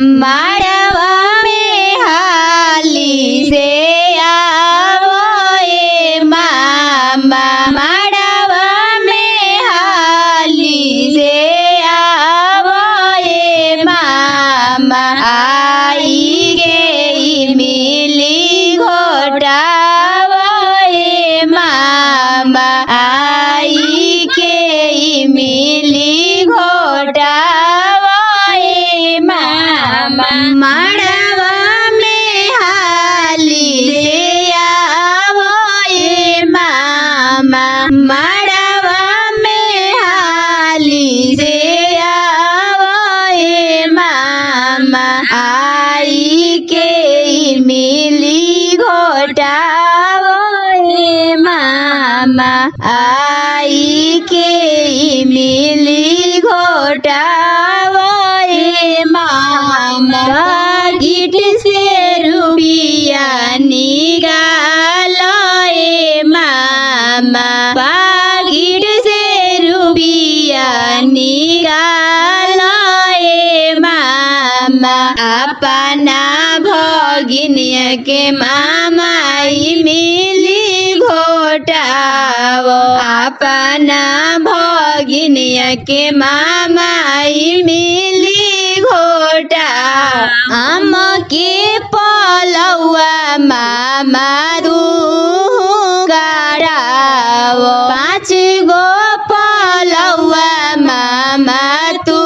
माड़वा में हाली से आवो ए मामा, माड़वा में हाली से आवो ए मामा। आई गे मिली घोटावो ए मामा, आई के मिली घोटावो ए मामा। माड़वा में हाली से आवो ए मामा, माड़वा में हाली से आवो ए मामा। आई के मिली घोटावो ए मामा, आई के मिली घोटावो ए मामा। गिट से रुपिया निकालो ए मामा, पाकिट से रुपिया निकालो ए मामा। अपना भगिनिया के मामा मिली घोटावो, अपना भगिनिया के मामा मिली घोटा। हम के पलौआ मामा दू गाड़ावो, 5 गो पलौआ मामा तू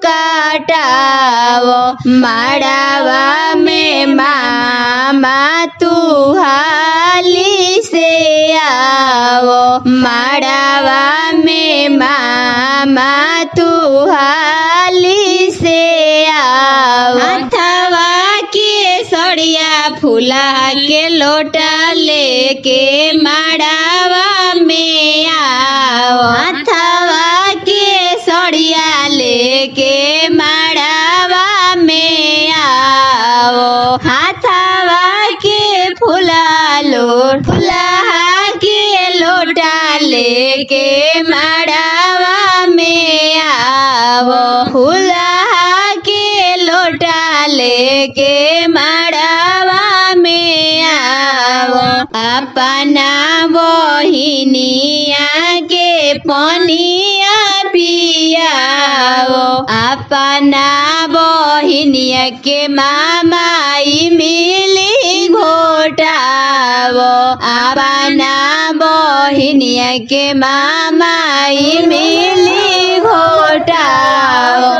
काटावो। माड़वा में मामा तू हाली से आवो, माड़वा में मामा तू हाली से आओ। हथवा के सड़िया फूला के लोटा लेके माड़वा में आओ, हथवा के सड़िया लेके माड़वा में आओ। हथवा के फूला के लोटा लेके माड़वा में आओ, फूला के लोटा लेके माड़वा में आओ। अपना बहिनिया के पनिया पियाओ, अपना बहिनिया के मामा मिली घोटावो, अपना बहिनिया के मामा मिली घोटावो।